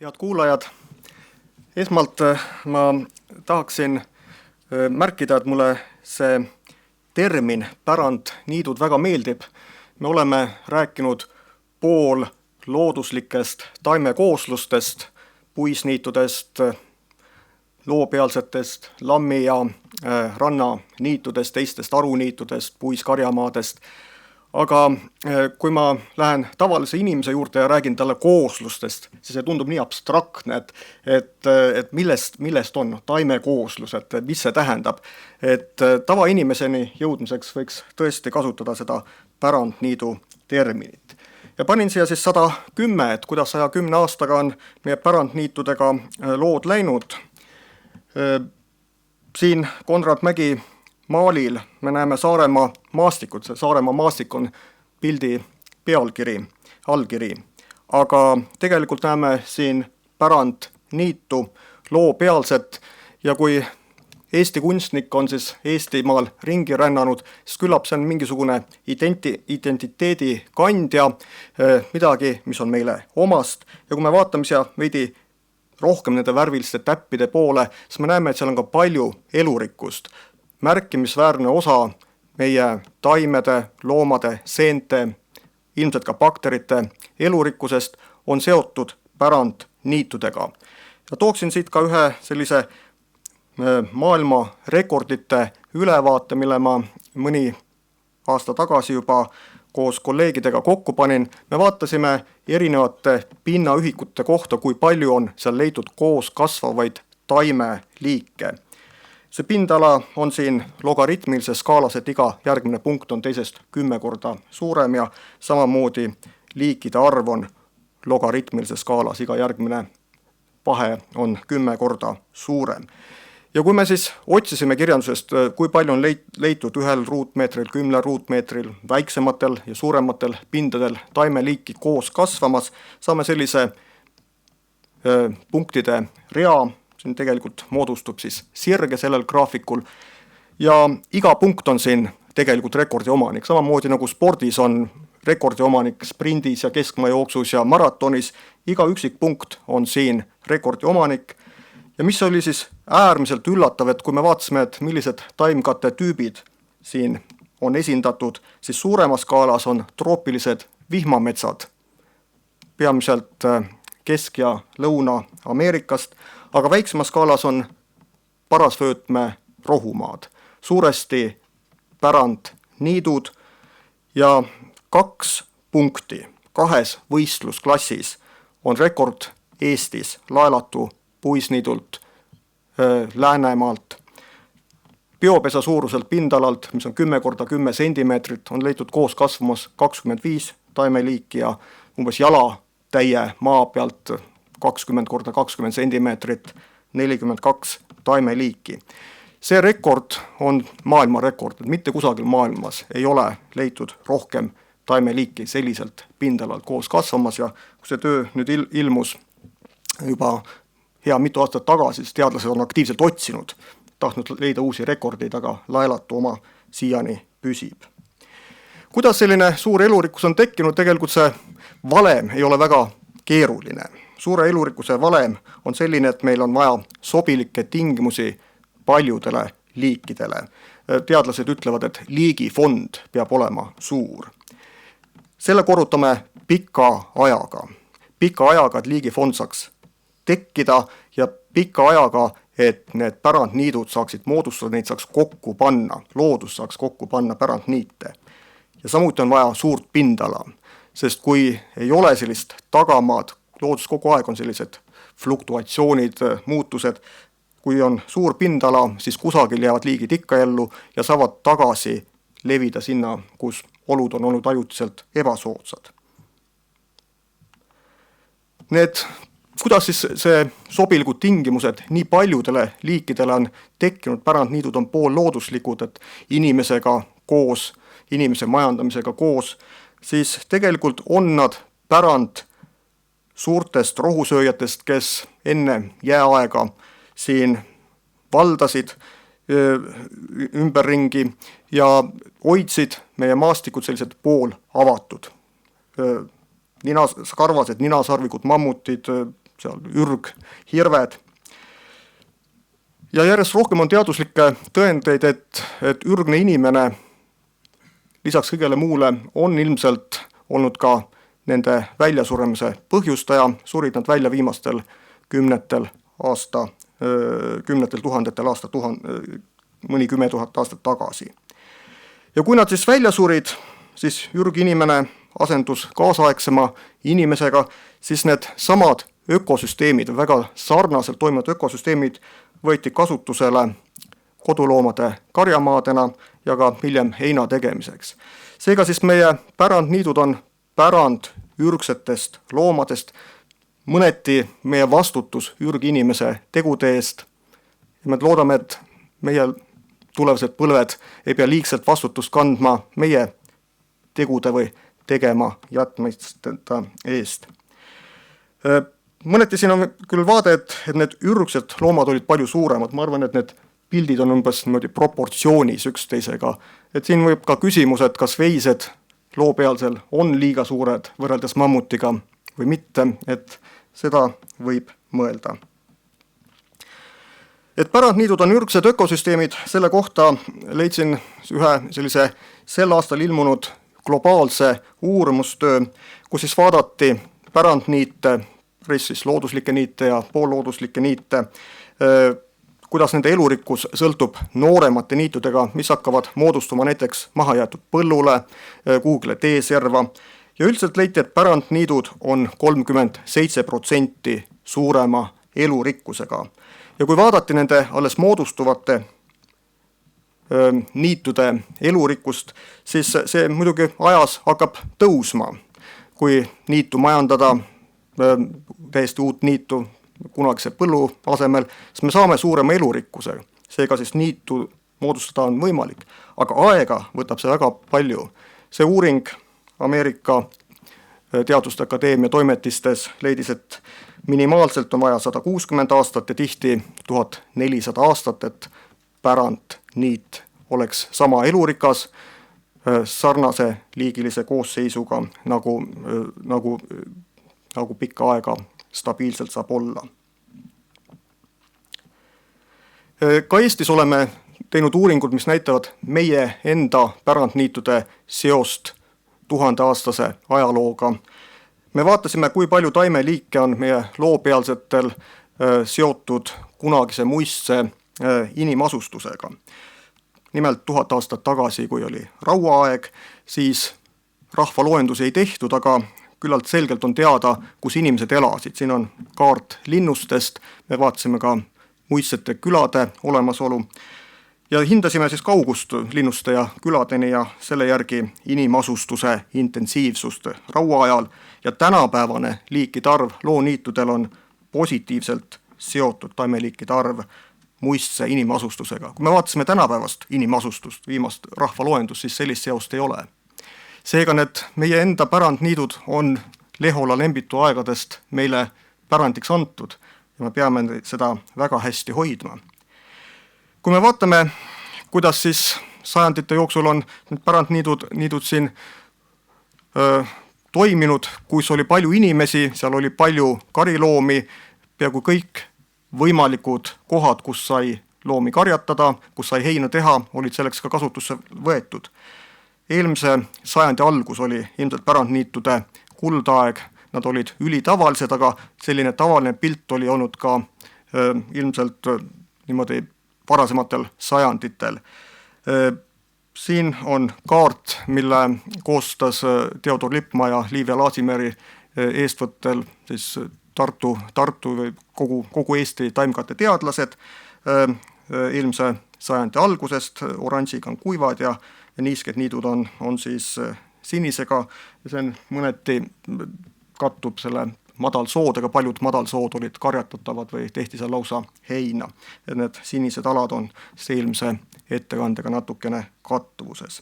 Head kuulajad, esmalt ma tahaksin märkida, et mulle see termin pärandniidud väga meeldib. Me oleme rääkinud pool looduslikest taimekooslustest, puisniitudest, loopealsetest, lammi- ja rannaniitudest, teistest aruniitudest, puiskarjamaadest. Aga kui ma lähen tavalise inimese juurde ja räägin talle kooslustest, siis see tundub nii abstraktne, et millest on taimekooslus, et mis see tähendab. Et tavainimeseni jõudmiseks võiks tõesti kasutada seda pärandniidu terminit. Ja panin siia siis 110, et kuidas 110 aastaga on meie pärandniitudega lood läinud. Siin Konrad Mägi maalil me näeme Saaremaa maastikut, see Saaremaa maastik on pildi pealkiri, allkiri, aga tegelikult näeme siin pärandniitu, loopealset, ja kui Eesti kunstnik on siis Eestimaal ringi rännanud, siis küllap see on mingisugune identiteedi kandja, midagi, mis on meile omast, ja kui me vaatame siia veidi rohkem nende värviliste täppide poole, siis me näeme, et seal on ka palju elurikkust. Märkimisväärne osa meie taimede, loomade, seente, ilmselt ka bakterite elurikkusest on seotud pärandniitudega. Ja tooksin siit ka ühe sellise maailma rekordite ülevaate, mille ma mõni aasta tagasi juba koos kolleegidega kokku panin. Me vaatasime erinevate pinnaühikute kohta, kui palju on seal leitud koos kasvavaid taimeliike. See pindala on siin logaritmilises skaalas, et iga järgmine punkt on teisest 10 korda suurem ja samamoodi liikide arv on logaritmilises skaalas, iga järgmine vahe on 10 korda suurem. Ja kui me siis otsisime kirjandusest, kui palju on leitud 1 ruutmeetril, 10 ruutmeetril, väiksematel ja suurematel pindadel taimeliiki koos kasvamas, saame sellise punktide rea. Siin tegelikult moodustub siis sirge sellel graafikul ja iga punkt on siin tegelikult rekordi omanik. Samamoodi nagu spordis on rekordi omanik sprindis ja keskmaajooksus ja maratonis, iga üksik punkt on siin rekordi omanik. Ja mis oli siis äärmiselt üllatav, et kui me vaatasime, et millised taimkate tüübid siin on esindatud, siis suuremas skaalas on troopilised vihmametsad, peamiselt Kesk- ja Lõuna-Ameerikast, aga väiksemas skaalas on parasvöötme rohumaad, suuresti pärandniidud ja 2 punkti 2 võistlusklassis on rekord Eestis laelatu puisniidult Läänemaalt. Biopesa suuruselt pindalalt, mis on 10 korda 10 sentimeetrit, on leitud koos kasvamas 25 taimeliiki ja umbes jalatäie maa pealt 20 korda 20 sentimeetrit, 42 taimeliiki. See rekord on maailmarekord, et mitte kusagil maailmas ei ole leitud rohkem taimeliiki selliselt pindalalt koos kasvamas ja kui see töö nüüd ilmus juba hea mitu aastat tagasi, siis teadlased on aktiivselt otsinud, tahtnud leida uusi rekordeid, aga laelatu oma siiani püsib. Kuidas selline suur elurikkus on tekkinud? Tegelikult see valem ei ole väga keeruline. Suure elurikkuse valem on selline, et meil on vaja sobilikke tingimusi paljudele liikidele. Teadlased ütlevad, et liigifond peab olema suur. Selle korrutame pika ajaga. Pika ajaga, et liigifond saaks tekkida ja pika ajaga, et need pärandniidud saaksid moodustada, neid saaks kokku panna, loodus saaks kokku panna pärandniite. Ja samuti on vaja suurt pindala, sest kui ei ole sellist tagamaad, loodus kogu aeg on sellised fluktuatsioonid, muutused, kui on suur pindala, siis kusagil jäävad liigid ikka ellu ja saavad tagasi levida sinna, kus olud on olnud ajutiselt ebasoodsad. Kuidas siis see sobilikud tingimused nii paljudele liikidele on tekkinud? Pärandniidud on poollooduslikud, et inimesega koos, inimese majandamisega koos, siis tegelikult on nad pärand suurtest rohusööjatest, kes enne jääaega siin valdasid ümberringi ja hoidsid meie maastikud sellised pool avatud. Karvased, ninasarvikud, mammutid, seal ürghirved. Ja järjest rohkem on teaduslikke tõendeid, et ürgne inimene lisaks kõigele muule on ilmselt olnud ka nende väljasuremise põhjustaja, surid nad välja viimastel kümnetel tuhandetel aastat, mõni 10 000 aastat tagasi. Ja kui nad siis välja surid, siis ürginimene asendus kaasaegsema inimesega, siis need samad ökosüsteemid, väga sarnaselt toimuvad ökosüsteemid võeti kasutusele koduloomade karjamaadena ja ka hiljem heina tegemiseks. Seega siis meie pärandniidud on pärand ürgsetest loomadest, mõneti meie vastutus ürginimese tegude eest. Ja me loodame, et meie tulevased põlved ei pea liigselt vastutust kandma meie tegude või tegema jätmiste eest. Mõneti siin on küll vaade, et need ürgsed loomad olid palju suuremad. Ma arvan, et need pildid on umbes niimoodi proportsioonis üksteisega. Et siin võib ka küsimus, et kas veised loopealsel on liiga suured võrreldes mammutiga või mitte, et seda võib mõelda. Et pärandniidud on ürgsed ökosüsteemid, selle kohta leidsin ühe sellise sel aastal ilmunud globaalse uurimustöö, kus siis vaadati pärandniite, siis looduslikke niite ja poollooduslikke niite, kuidas nende elurikkus sõltub nooremate niitudega, mis hakkavad moodustuma näiteks mahajäetud põllule, kuhugile teeserva. Ja üldiselt leiti, et pärandniidud on 37% suurema elurikkusega. Ja kui vaadati nende alles moodustuvate niitude elurikkust, siis see muidugi ajas hakkab tõusma. Kui niitu majandada, täiesti uut niitu kunagise põllu asemel, siis me saame suurema elurikkuse. Seega siis niitu moodustada on võimalik, aga aega võtab see väga palju. See uuring Ameerika Teaduste Akadeemia toimetistes leidis, et minimaalselt on vaja 160 aastat ja tihti 1400 aastat, et pärandniit oleks sama elurikas, sarnase liigilise koosseisuga, nagu pikka aega stabiilselt saab olla. Ka Eestis oleme teinud uuringud, mis näitavad meie enda pärandniitude seost 1000-aastase ajalooga. Me vaatasime, kui palju taimeliike on meie loopealsetel seotud kunagise muistse inimasustusega. Nimelt 1000 aastat tagasi, kui oli rauaaeg, siis rahvaloendusi ei tehtud, aga küllalt selgelt on teada, kus inimesed elasid. Siin on kaart linnustest, me vaatasime ka muistsete külade olemasolu ja hindasime siis kaugust linnuste ja küladeni ja selle järgi inimasustuse intensiivsust rauaajal ja tänapäevane liikide arv looniitudel on positiivselt seotud taimeliikide arv muistse inimasustusega. Kui me vaatasime tänapäevast inimasustust, viimast rahvaloendust, siis sellist seost ei ole. Seega need meie enda pärandniidud on Lehola Lembitu aegadest meile pärandiks antud ja me peame seda väga hästi hoidma. Kui me vaatame, kuidas siis sajandite jooksul on need pärandniidud siin toiminud, kus oli palju inimesi, seal oli palju kariloomi, peaaegu kõik võimalikud kohad, kus sai loomi karjatada, kus sai heina teha, olid selleks ka kasutusse võetud. Eelmise sajandi algus oli ilmselt pärandniitude kuldaeg, nad olid ülitavalised, aga selline tavaline pilt oli olnud ka ilmselt niimoodi varasematel sajanditel. Siin on kaart, mille koostas Theodor Lippmaa ja Liivia Laasimäe eestvõttel siis Tartu või kogu Eesti taimkate teadlased eelmise sajandi algusest, oranžiga on kuivad ja niisked niidud on siis sinisega ja see on mõneti kattub selle madalsoodega, paljud madalsood olid karjatatavad või tehti seal lausa heina. Ja need sinised alad on eelmise ettekandega natukene kattuvuses.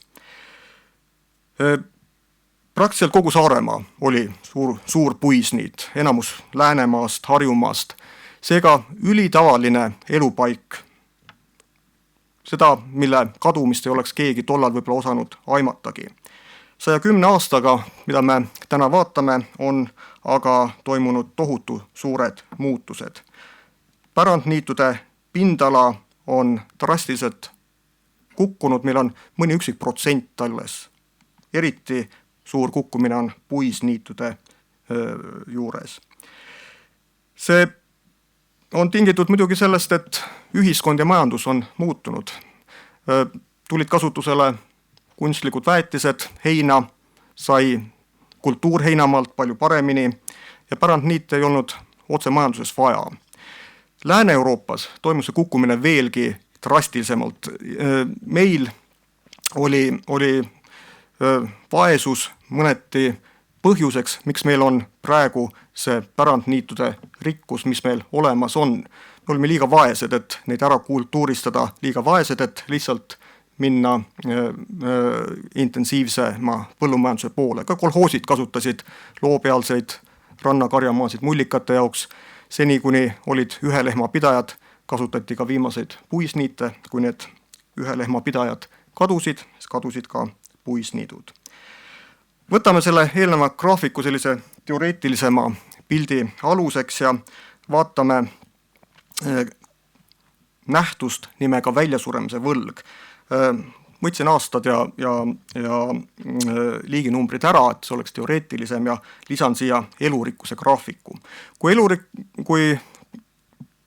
Praktiliselt kogu Saaremaa oli suur puisniit, enamus Läänemaast, Harjumaast. Seega ülitavaline elupaik. Seda, mille kadumist ei oleks keegi tollal võib-olla osanud aimatagi. 110 aastaga, mida me täna vaatame, on aga toimunud tohutu suured muutused. Pärandniitude pindala on drastiliselt kukkunud, meil on mõni üksik protsent alles. Eriti suur kukkumine on puisniitude juures. See on tingitud muidugi sellest, et ühiskond ja majandus on muutunud. Tulid kasutusele kunstlikud väetised, heina sai kultuurheinamaalt palju paremini ja pärandniite ei olnud otse majanduses vaja. Lääne-Euroopas toimus see kukkumine veelgi drastilisemalt. Meil oli vaesus mõneti põhjuseks, miks meil on praegu see pärandniitude rikkus, mis meil olemas on. Me olime liiga vaesed, et neid ära kultuuristada, liiga vaesed, et lihtsalt minna intensiivsema põllumajanduse poole. Ka kolhoosid kasutasid loopealseid rannakarjamaasid mullikate jaoks. Seni, kuni olid ühe lehma pidajad, kasutati ka viimaseid puisniite. Kui need ühe lehma pidajad kadusid, siis kadusid ka puisniidud. Võtame selle eelneva graafiku sellise teoreetilisema pildi aluseks ja vaatame nähtust nimega väljasuremise võlg. Võtsin aastad ja liiginumbrid ära, et see oleks teoreetilisem ja lisan siia elurikkuse graafiku. Kui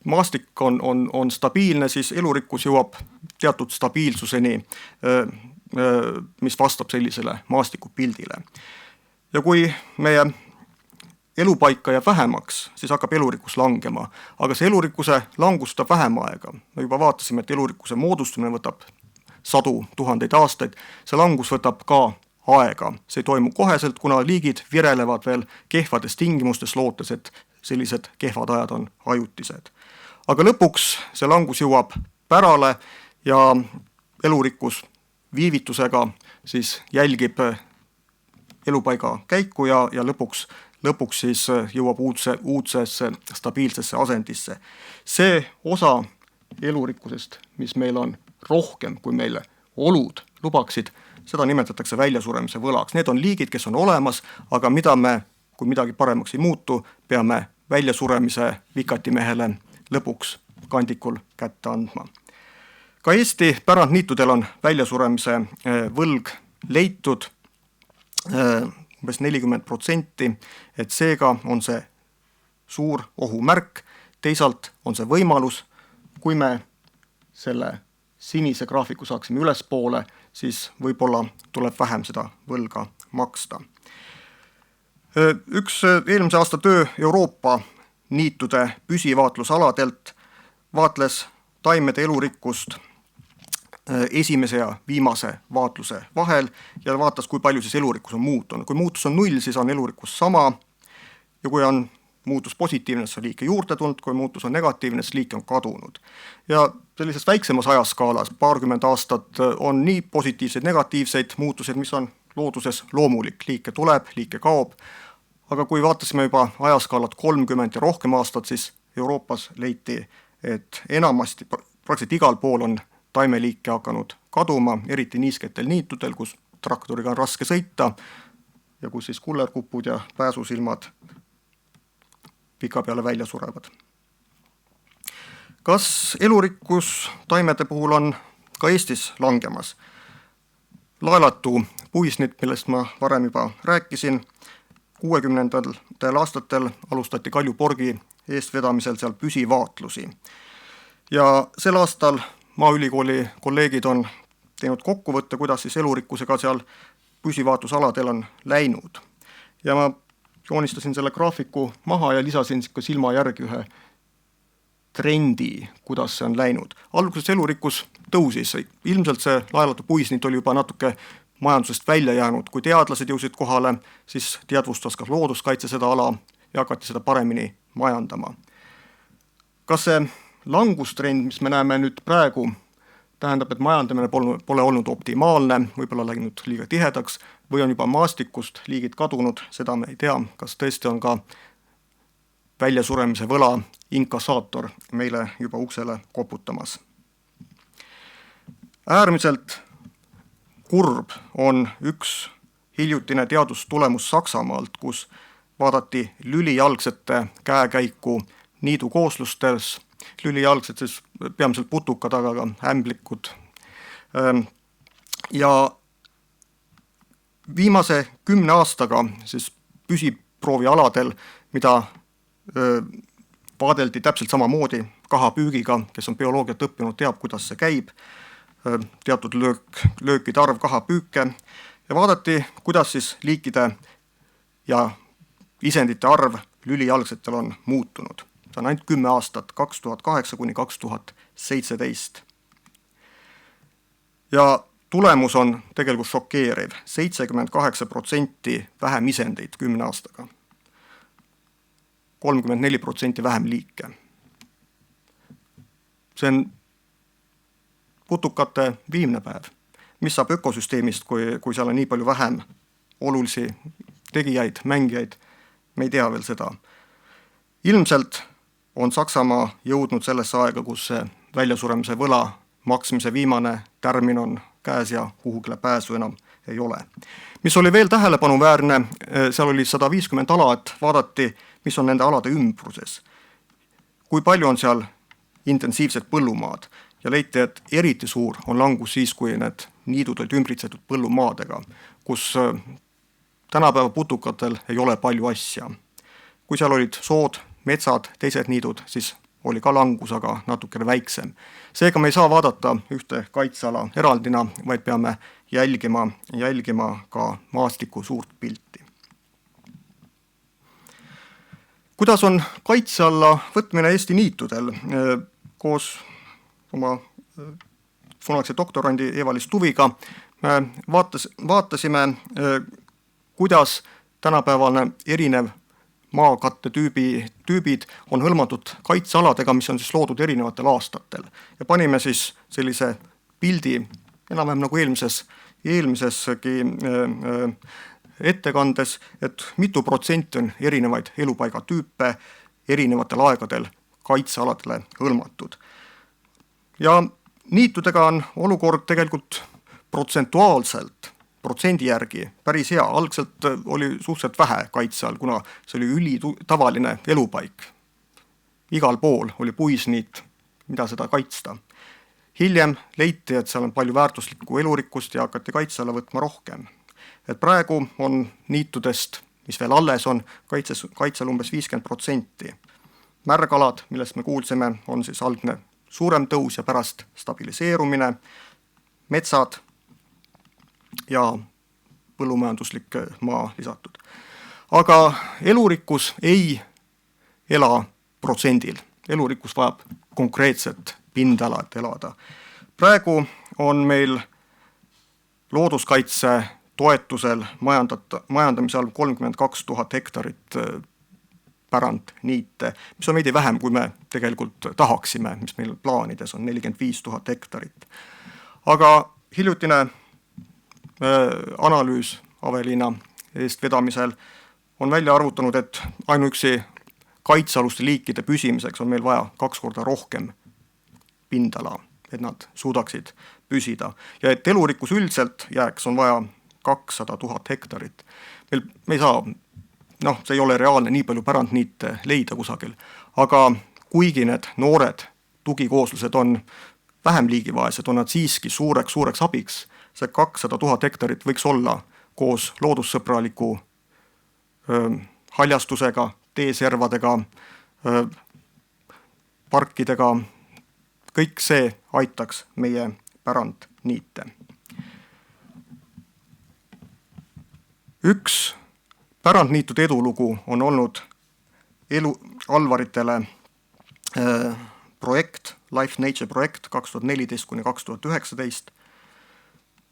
maastik on stabiilne, siis elurikkus jõuab teatud stabiilsuseni, mis vastab sellisele maastikupildile. Ja kui meie elupaika jääb vähemaks, siis hakkab elurikkus langema. Aga see elurikkuse langus võtab vähem aega. Me juba vaatasime, et elurikkuse moodustumine võtab sadu tuhandeid aastaid. See langus võtab ka aega. See ei toimu koheselt, kuna liigid virelevad veel kehvades tingimustes, lootes, et sellised kehvad ajad on ajutised. Aga lõpuks see langus jõuab pärale ja elurikkus viivitusega siis jälgib elupaiga käiku ja lõpuks siis jõuab uudsesse stabiilsesse asendisse. See osa elurikkusest, mis meil on rohkem kui meile olud lubaksid, seda nimetatakse väljasuremise võlaks. Need on liigid, kes on olemas, aga mida me, kui midagi paremaks ei muutu, peame väljasuremise vikatimehele lõpuks kandikul kätte andma. Ka Eesti pärandniitudel on väljasuremise võlg leitud umbes 40%, et seega on see suur ohumärk. Teisalt on see võimalus, kui me selle sinise graafiku saaksime ülespoole, siis võib-olla tuleb vähem seda võlga maksta. Üks eelmise aasta töö Euroopa niitude püsivaatlusaladelt vaatles taimede elurikkust esimese ja viimase vaatluse vahel ja vaatas, kui palju siis elurikkus on muutunud. Kui muutus on 0, siis on elurikkus sama ja kui on muutus positiivne, siis on liike juurde tulnud, kui muutus on negatiivne, siis liike on kadunud. Ja sellises väiksemas ajaskaalas, paarkümmend aastat, on nii positiivseid, negatiivseid muutuseid, mis on looduses loomulik. Liike tuleb, liike kaob, aga kui vaatasime juba ajaskaalat 30 ja rohkem aastat, siis Euroopas leiti, et enamasti praktiliselt igal pool on taimeliike hakanud kaduma, eriti niisketel niitudel, kus traktoriga on raske sõita ja kus siis kullerkupud ja pääsusilmad pika peale välja surevad. Kas elurikkus taimede puhul on ka Eestis langemas? Laelatu puisniit, millest ma varem juba rääkisin, 60. aastatel alustati Kaljuporgi eestvedamisel seal püsivaatlusi. Ja sel aastal Maaülikooli kolleegid on teinud kokkuvõtte, kuidas siis elurikkusega seal püsivaatlusaladel on läinud. Ja ma joonistasin selle graafiku maha ja lisasin silma järgi ühe trendi, kuidas see on läinud. Alguses elurikkus tõusis, ilmselt see laelatu puisniit oli juba natuke majandusest välja jäänud. Kui teadlased jõusid kohale, siis teadvustas ka looduskaitse seda ala ja hakati seda paremini majandama. Kas see langustrend, mis me näeme nüüd praegu, tähendab, et majandamine pole olnud optimaalne, võib-olla läinud liiga tihedaks või on juba maastikust liigid kadunud, seda me ei tea, kas tõesti on ka väljasuremise võla inkassaator meile juba uksele koputamas. Äärmiselt kurb on üks hiljutine teadustulemus Saksamaalt, kus vaadati lülijalgsete käekäiku niidukooslustes, lülijalgsed siis peamiselt putukad, aga ka ämblikud. Ja viimase 10 aastaga siis püsiproovialadel, mida vaadeldi täpselt samamoodi kahapüügiga, kes on bioloogiat õppinud, teab, kuidas see käib, teatud löökide arv kahapüüke, ja vaadati, kuidas siis liikide ja isendite arv lülijalgsetel on muutunud. See on ainult 10 aastat, 2008 kuni 2017. Ja tulemus on tegelikult šokeeriv. 78% vähem isendeid 10 aastaga. 34% vähem liike. See on putukate viimne päev. Mis saab ökosüsteemist, kui seal on nii palju vähem olulisi tegijaid, mängijaid? Me ei tea veel seda. Ilmselt on Saksamaa jõudnud sellesse aega, kus see väljasuremise võla maksmise viimane tärmin on käes ja kuhugile pääsu enam ei ole. Mis oli veel tähelepanuväärne, seal oli 150 ala, et vaadati, mis on nende alade ümbruses. Kui palju on seal intensiivsed põllumaad ja leiti, et eriti suur on langus siis, kui need niidud olid ümbritsetud põllumaadega, kus tänapäeva putukatel ei ole palju asja. Kui seal olid sood, metsad, teised niidud, siis oli ka langus, aga natukene väiksem. Seega me ei saa vaadata ühte kaitseala eraldina, vaid peame jälgima ka maastiku suurt pilti. Kuidas on kaitse alla võtmine Eesti niitudel? Koos oma funakse doktorandi Eva-Liis Tuviga vaatasime, kuidas tänapäevane erinev maakatte tüübid on hõlmatud kaitsealadega, mis on siis loodud erinevatel aastatel. Ja panime siis sellise pildi, enam-vähem nagu eelmiseski ettekandes, et mitu protsenti on erinevaid elupaigatüüpe erinevatel aegadel kaitsealadele hõlmatud. Ja niitudega on olukord tegelikult protsentuaalselt, protsendi järgi päris hea. Algselt oli suhteliselt vähe kaitse all, kuna see oli tavaline elupaik. Igal pool oli puisniit, mida seda kaitsta. Hiljem leiti, et seal on palju väärtuslikku elurikkust ja hakati kaitse alla võtma rohkem. Et praegu on niitudest, mis veel alles on, kaitsel umbes 50%. Märgalad, millest me kuulsime, on siis algne suurem tõus ja pärast stabiliseerumine, metsad ja põllumajanduslik maa lisatud. Aga elurikkus ei ela protsendil. Elurikkus vajab konkreetset pindala, et elada. Praegu on meil looduskaitse toetusel majandamise all 32 000 hektarit pärandniite, mis on veidi vähem, kui me tegelikult tahaksime, mis meil plaanides on 45 000 hektarit. Aga hiljutine analüüs Aveliina eestvedamisel on välja arvutanud, et ainuüksi kaitsealuste liikide püsimiseks on meil vaja 2 korda rohkem pindala, et nad suudaksid püsida. Ja et elurikkus üldiselt jääks, on vaja 200 000 hektarit. Me ei saa, see ei ole reaalne nii palju pärandniite leida kusagil, aga kuigi need noored tugikooslused on vähem liigivaesed, on nad siiski suureks abiks. See 200 000 hektarit võiks olla koos loodussõbraliku haljastusega, teeservadega, parkidega. Kõik see aitaks meie pärandniite. Üks pärandniitude edulugu on olnud Alvaritele projekt, Life Nature projekt 2014–2019,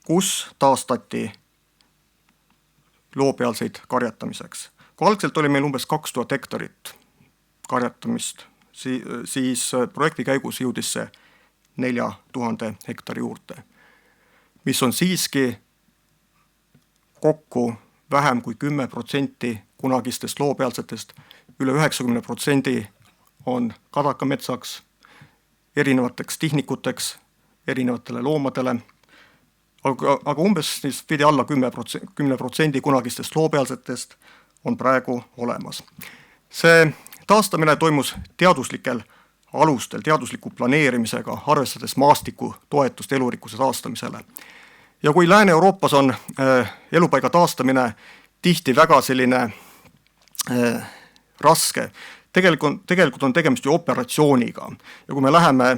kus taastati loopealseid karjatamiseks. Kui algselt oli meil umbes 2000 hektarit karjatamist, siis projekti käigus jõudis see 4000 hektari juurde, mis on siiski kokku vähem kui 10% kunagistest loopealsetest, üle 90% on kadakametsaks, erinevateks tihnikuteks, erinevatele loomadele, aga umbes veidi alla 10% kunagistest loopealsetest on praegu olemas. See taastamine toimus teaduslikel alustel, teadusliku planeerimisega, arvestades maastiku toetust elurikkuse taastamisele. Ja kui Lääne-Euroopas on elupaiga taastamine tihti väga selline raske, tegelikult on tegemist ju operatsiooniga. Ja kui me läheme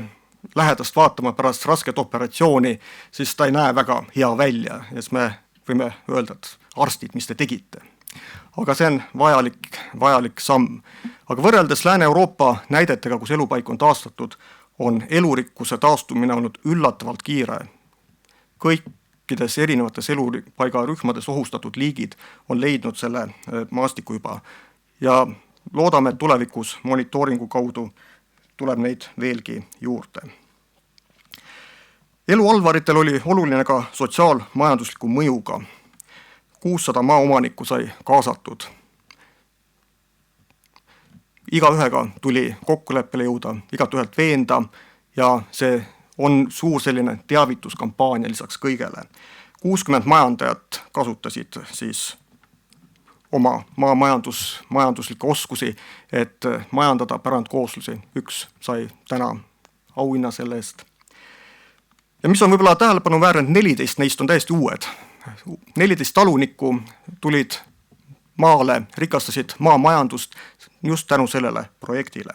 lähedast vaatama pärast rasket operatsiooni, siis ta ei näe väga hea välja. Ja siis me võime öelda, et arstid, mis te tegite. Aga see on vajalik samm. Aga võrreldes Lääne-Euroopa näidetega, kus elupaik on taastatud, on elurikkuse taastumine olnud üllatavalt kiire. Kõikides erinevates elupaiga rühmades ohustatud liigid on leidnud selle maastiku juba. Ja loodame, et tulevikus monitooringu kaudu tuleb neid veelgi juurde. Elualvaritel oli oluline ka sotsiaalmajandusliku mõjuga. 600 maaomanikku sai kaasatud. Igaühega tuli kokkuleppele jõuda, igat ühelt veenda ja see on suur selline teavituskampaania lisaks kõigele. 60 majandajat kasutasid siis oma majanduslikke oskusi, et majandada pärandkooslusi. Üks sai täna auhinna selle eest. Ja mis on võib-olla tähelepanuväärne, 14 neist on täiesti uued. 14 talunikku tulid maale, rikastasid maamajandust just tänu sellele projektile.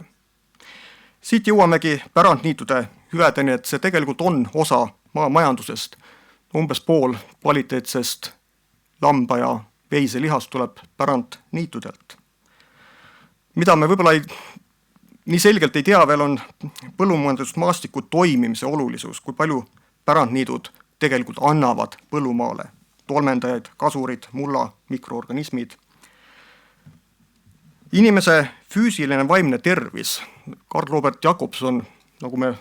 Siit jõuamegi pärandniitude hüvedeni, et see tegelikult on osa maamajandusest. Umbes pool kvaliteetsest lamba ja veiselihast tuleb pärandniitudelt. Mida me võib-olla nii selgelt ei tea veel, on põllumajandusmaastiku toimimise olulisus, kui palju pärandniidud tegelikult annavad põllumaale. Tolmendajaid, kasurid, mulla, mikroorganismid. Inimese füüsiline vaimne tervis. Karl Robert Jakobson, nagu me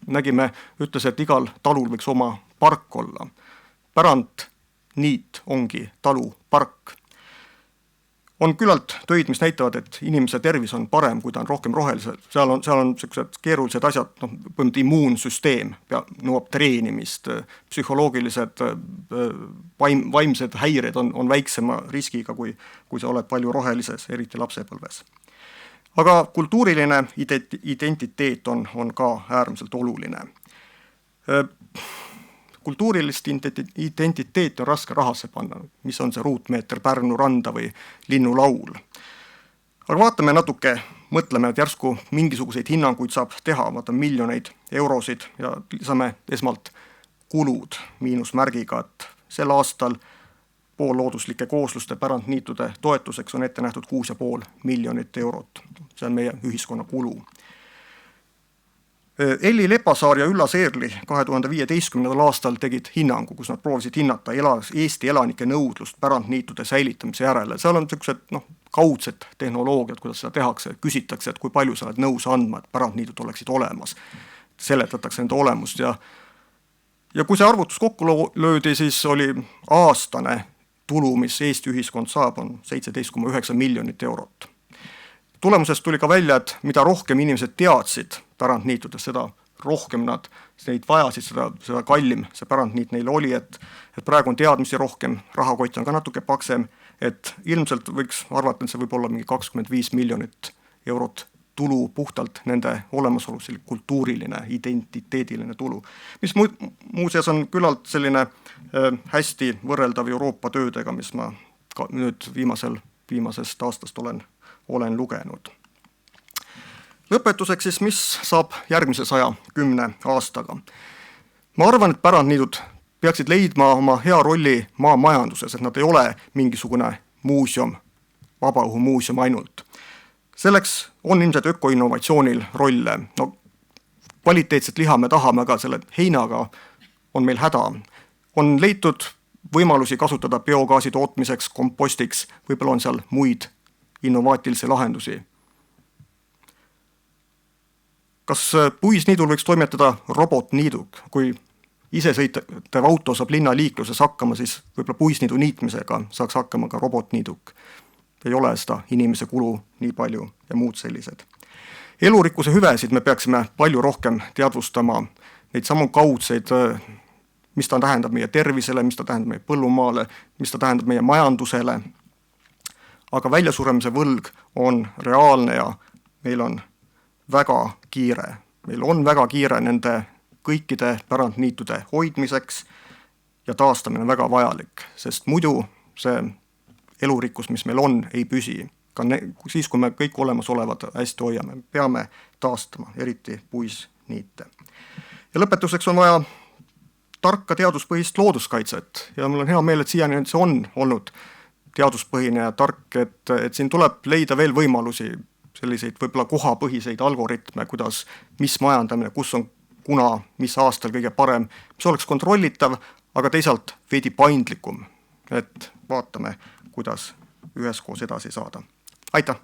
nägime, ütles, et igal talul võiks oma park olla. Pärandniit ongi talupark. On küllalt töid, mis näitavad, et inimese tervis on parem, kui ta on rohkem rohelisel. Seal on sellised keerulised asjad, immuunsüsteem nõuab treenimist, psühholoogilised vaimsed häired on väiksema riskiga, kui sa oled palju rohelises, eriti lapsepõlves. Aga kultuuriline identiteet on ka äärmiselt oluline. Kultuurilist identiteeti on raske rahasse panna, mis on see ruutmeeter Pärnu randa või linnulaul. Aga vaatame natuke, mõtleme, et järsku mingisuguseid hinnanguid saab teha, vaata miljoneid eurosid ja lisame esmalt kulud miinusmärgiga, et sel aastal poollooduslike koosluste pärandniitude toetuseks on ette nähtud 6,5 miljonit eurot. See on meie ühiskonna kulu. Elli Lepasaar ja Ülla Seerli 2015. aastal tegid hinnangu, kus nad proovisid hinnata Eesti elanike nõudlust pärandniitude säilitamise järele. Seal on sellised kaudsed tehnoloogiad, kuidas seda tehakse, küsitakse, et kui palju sa oled nõus andma, et pärandniidud oleksid olemas. Seletatakse nende olemust ja kui see arvutus kokku löödi, siis oli aastane tulu, mis Eesti ühiskond saab, on 17,9 miljonit eurot. Tulemusest tuli ka välja, et mida rohkem inimesed teadsid pärandniitudest, seda rohkem nad neid vajasid, seda kallim see pärandniit neile oli, et praegu on teadmisi rohkem, rahakott on ka natuke paksem, et ilmselt võiks arvata, et see võib olla mingi 25 miljonit eurot tulu puhtalt nende olemasolu, selline kultuuriline, identiteediline tulu. Mis muuseas on küllalt selline hästi võrreldav Euroopa töödega, mis ma nüüd viimasest aastast olen lugenud. Lõpetuseks siis, mis saab järgmise 110 aastaga? Ma arvan, et pärandniidud peaksid leidma oma hea rolli maamajanduses, et nad ei ole mingisugune muuseum, vabaõhumuuseum ainult. Selleks on ilmselt ökoinnovatsioonil rolle. No, kvaliteetset liha me tahame, aga selle heinaga on meil häda. On leitud võimalusi kasutada biogaasi tootmiseks, kompostiks, võib-olla on seal muid innovaatilisi lahendusi. Kas puisniidul võiks toimetada robotniiduk? Kui isesõitev auto saab linnaliikluses hakkama, siis võib-olla puisniidu niitmisega saaks hakkama ka robotniiduk. Ei ole seda inimese kulu nii palju ja muud sellised. Elurikkuse hüvesid me peaksime palju rohkem teadvustama, neid samu kaudseid, mis ta tähendab meie tervisele, mis ta tähendab meie põllumaale, mis ta tähendab meie majandusele. aga väljasuremise võlg on reaalne ja meil on väga kiire. Meil on väga kiire nende kõikide pärandniitude hoidmiseks ja taastamine väga vajalik, sest muidu see elurikkus, mis meil on, ei püsi. Ka siis, kui me kõik olemasolevad hästi hoiame, peame taastama, eriti puisniite. Ja lõpetuseks on vaja tarka teaduspõhist looduskaitset ja mul on hea meel, et siiani see on olnud teaduspõhine ja tark, et siin tuleb leida veel võimalusi, selliseid võib-olla kohapõhiseid algoritme, kuidas, mis majandamine, kus on kuna, mis aastal kõige parem, mis oleks kontrollitav, aga teisalt veidi paindlikum, et vaatame, kuidas üheskoos edasi saada. Aitäh!